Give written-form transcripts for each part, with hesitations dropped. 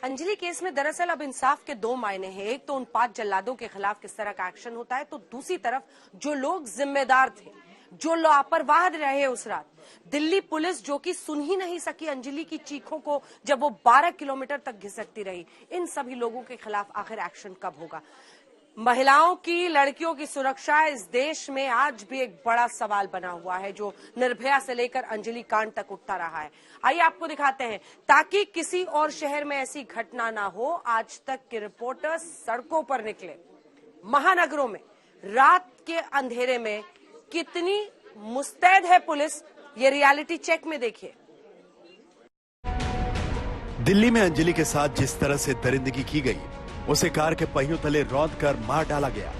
Anjali case में दरअसल अब इंसाफ के दो मायने हैं। एक तो उन 5 जल्लादों के खिलाफ किस तरह का एक्शन होता है, तो दूसरी तरफ जो लोग जिम्मेदार थे, जो लापरवाह रहे उस रात, दिल्ली पुलिस जो कि सुन ही नहीं सकी अंजलि की चीखों को जब वो 12 किलोमीटर तक घिसकती रही, इन सभी लोगों के खिलाफ आखिर एक्शन कब होगा? महिलाओं की, लड़कियों की सुरक्षा इस देश में आज भी एक बड़ा सवाल बना हुआ है, जो निर्भया से लेकर अंजलि कांड तक उठता रहा है। आइए आपको दिखाते हैं, ताकि किसी और शहर में ऐसी घटना ना हो। आज तक के रिपोर्टर्स सड़कों पर निकले, महानगरों में रात के अंधेरे में कितनी मुस्तैद है पुलिस, ये रियलिटी चेक में देखिए। दिल्ली में अंजलि के साथ जिस तरह से दरिंदगी की गई, उसे कार के पहियों तले रौंद कर मार डाला गया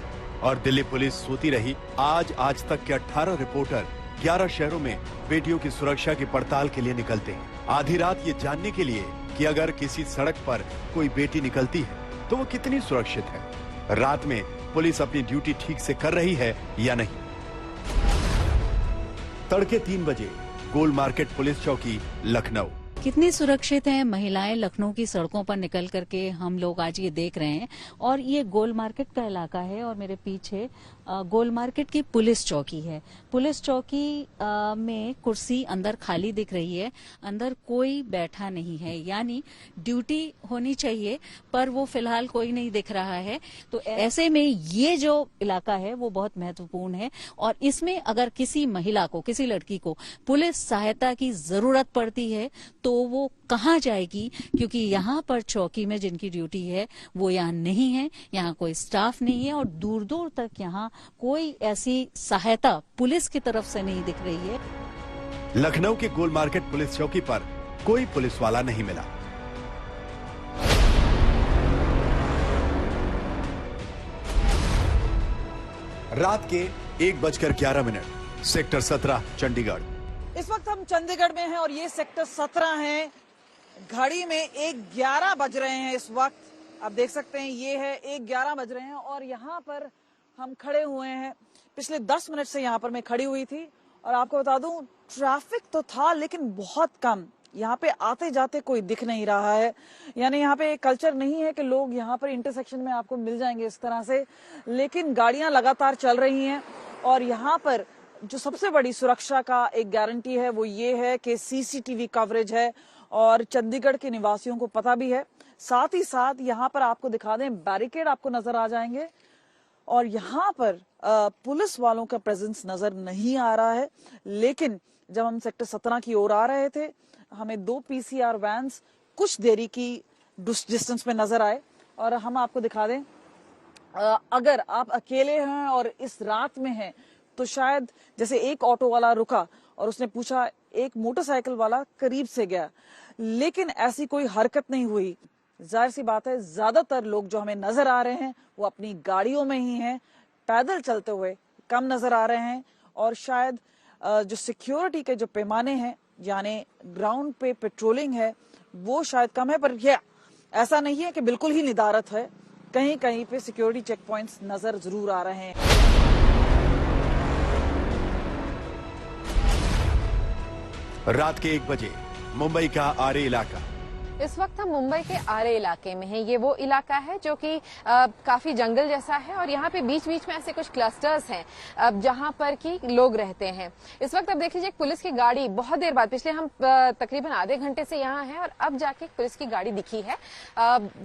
और दिल्ली पुलिस सोती रही। आज तक के 18 रिपोर्टर 11 शहरों में बेटियों की सुरक्षा की पड़ताल के लिए निकलते हैं, आधी रात ये जानने के लिए कि अगर किसी सड़क पर कोई बेटी निकलती है तो वो कितनी सुरक्षित है। रात में पुलिस अपनी ड्यूटी ठीक से कर रही है या नहीं। तड़के 3 बजे गोल मार्केट पुलिस चौकी, लखनऊ। कितनी सुरक्षित हैं महिलाएं लखनऊ की सड़कों पर निकल करके, हम लोग आज ये देख रहे हैं। और ये गोल मार्केट का इलाका है और मेरे पीछे गोल मार्केट की पुलिस चौकी है। पुलिस चौकी में कुर्सी अंदर खाली दिख रही है, अंदर कोई बैठा नहीं है, यानी ड्यूटी होनी चाहिए पर वो फिलहाल कोई नहीं दिख रहा है। तो ऐसे में ये जो इलाका है वो बहुत महत्वपूर्ण है और इसमें अगर किसी महिला को, किसी लड़की को पुलिस सहायता की जरूरत पड़ती है तो वो कहाँ जाएगी, क्योंकि यहाँ पर चौकी में जिनकी ड्यूटी है वो यहाँ नहीं है, यहाँ कोई स्टाफ नहीं है और दूर दूर तक यहाँ कोई ऐसी सहायता पुलिस की तरफ से नहीं दिख रही है। लखनऊ के गोल मार्केट पुलिस चौकी पर कोई पुलिस वाला नहीं मिला। रात के 1:11, सेक्टर 17, चंडीगढ़। इस वक्त हम चंडीगढ़ में हैं और ये सेक्टर 17 है। घड़ी में 1:11 बज रहे हैं इस वक्त। आप देख सकते हैं ये है 1:11 बज रहे हैं और यहाँ पर हम खड़े हुए हैं। पिछले 10 मिनट से यहाँ पर मैं खड़ी हुई थी और आपको बता दूं ट्रैफिक तो था लेकिन बहुत कम। यहाँ पे आते जाते कोई दिख नहीं रहा है, यानी यहाँ पे एक कल्चर नहीं है कि लोग यहाँ पर इंटरसेक्शन में आपको मिल जाएंगे इस तरह से, लेकिन गाड़ियां लगातार चल रही हैं। और यहाँ पर जो सबसे बड़ी सुरक्षा का एक गारंटी है वो ये है कि सीसीटीवी कवरेज है और चंडीगढ़ के निवासियों को पता भी है। साथ ही साथ यहाँ पर आपको दिखा दें, बैरिकेड आपको नजर आ जाएंगे और यहाँ पर पुलिस वालों का प्रेजेंस नजर नहीं आ रहा है। लेकिन जब हम सेक्टर 17 की ओर आ रहे थे, हमें 2 PCR वैन्स कुछ देरी की डिस्टेंस पे नजर आए और हम आपको दिखा दें, अगर आप अकेले हैं और इस रात में हैं तो शायद जैसे एक ऑटो वाला रुका और उसने पूछा, एक मोटरसाइकिल वाला करीब से गया, लेकिन ऐसी कोई हरकत नहीं हुई। जाहिर सी बात है ज्यादातर लोग जो हमें नजर आ रहे हैं वो अपनी गाड़ियों में ही हैं, पैदल चलते हुए कम नजर आ रहे हैं और शायद जो सिक्योरिटी के जो पैमाने हैं, यानी ग्राउंड पे पेट्रोलिंग है, वो शायद कम है। पर यह ऐसा नहीं है कि बिल्कुल ही निदारत है, कहीं कहीं पे सिक्योरिटी चेक पॉइंट्स नजर जरूर आ रहे हैं। रात के 1 बजे मुंबई का आरे इलाका। इस वक्त हम मुंबई के आरे इलाके में हैं। ये वो इलाका है जो कि काफी जंगल जैसा है और यहाँ पे बीच बीच में ऐसे कुछ क्लस्टर्स हैं जहाँ पर कि लोग रहते हैं। इस वक्त अब देख लीजिए पुलिस की गाड़ी बहुत देर बाद, पिछले हम तकरीबन आधे घंटे से यहाँ हैं और अब जाके पुलिस की गाड़ी दिखी है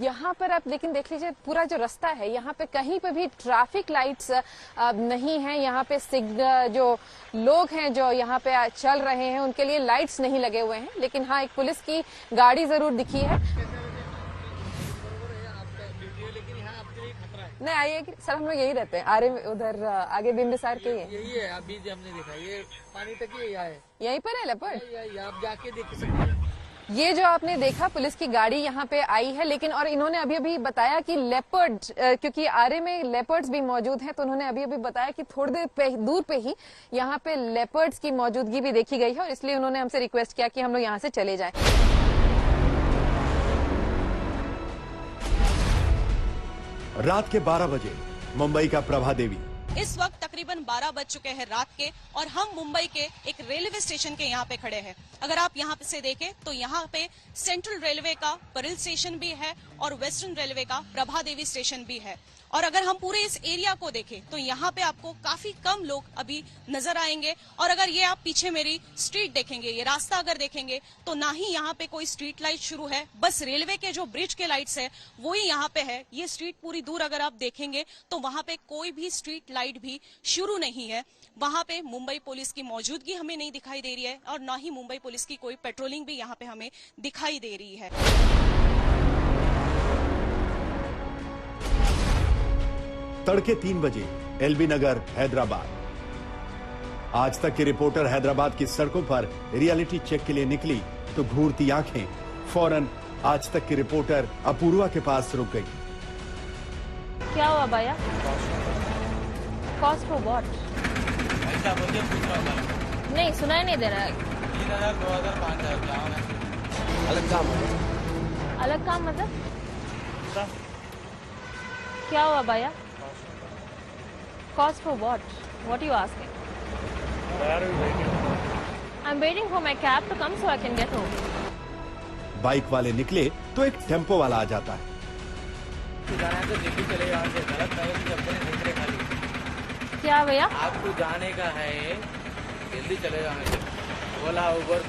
यहाँ पर। आप लेकिन देख लीजिए पूरा जो रास्ता है यहाँ पे कहीं पे भी ट्रैफिक लाइट्स नहीं है। यहाँ पे सिग्नल, जो लोग हैं जो यहाँ पे चल रहे हैं उनके लिए लाइट्स नहीं लगे हुए हैं, लेकिन हाँ एक पुलिस की गाड़ी जरूर दिखी है। नहीं आइए सर, हम लोग यही रहते हैं आरे, उधर आगे बिंबिसार के यही है। अभी हमने देखा ये पानी तक ही है, यहीं पर है लेपर्ड, आप जाके देख सकते हैं। ये जो आपने देखा पुलिस की गाड़ी यहाँ पे आई है, लेकिन और इन्होंने अभी अभी बताया कि लेपर्ड, क्योंकि आरे में लेपर्ड्स भी मौजूद हैं, तो उन्होंने अभी अभी बताया कि थोड़ी देर दूर पे ही यहाँ पे लेपर्ड्स की मौजूदगी भी देखी गई है और इसलिए उन्होंने हमसे रिक्वेस्ट किया कि हम लोग यहाँ से चले जाएं। रात के 12 बजे मुंबई का प्रभा देवी। इस वक्त तकरीबन 12 बज चुके हैं रात के और हम मुंबई के एक रेलवे स्टेशन के यहाँ पे खड़े हैं। अगर आप यहाँ से देखें तो यहाँ पे सेंट्रल रेलवे का बरेली स्टेशन भी है और वेस्टर्न रेलवे का प्रभा देवी स्टेशन भी है। और अगर हम पूरे इस एरिया को देखें तो यहाँ पे आपको काफी कम लोग अभी नजर आएंगे। और अगर ये आप पीछे मेरी स्ट्रीट देखेंगे, ये रास्ता अगर देखेंगे तो ना ही यहाँ पे कोई स्ट्रीट लाइट शुरू है, बस रेलवे के जो ब्रिज के लाइट्स है वो ही यहाँ पे है। ये स्ट्रीट पूरी दूर अगर आप देखेंगे तो वहां पे कोई भी स्ट्रीट लाइट भी शुरू नहीं है। वहां पे मुंबई पुलिस की मौजूदगी हमें नहीं दिखाई दे रही है और ना ही मुंबई पुलिस की कोई पेट्रोलिंग भी यहाँ पे हमें दिखाई दे रही है। तड़के 3 बजे एलबी नगर हैदराबाद। आज तक की रिपोर्टर हैदराबाद की सड़कों पर रियलिटी चेक के लिए निकली तो घूरती आंखें फौरन आज तक की रिपोर्टर अपूर्वा के पास रुक गई। क्या हुआ भैया? Cost for what? ऐसा बोलिए, नहीं सुनाई नहीं दे रहा है। 3,000, 2,000, 5,000 क्या होगा? अलग काम मतलब क्या हुआ भैया? Cost for what? What are you asking? I'm waiting for my cab to come so I can get home. Bike वाले निकले तो एक टेम्पो वाला आ जाता है। जाना है तो जल्दी चले यहाँ से, गलत नहीं है, अपने दूसरे खाली। क्या भैया? आपको जाने का है, जल्दी चले जाने से। बोला उबर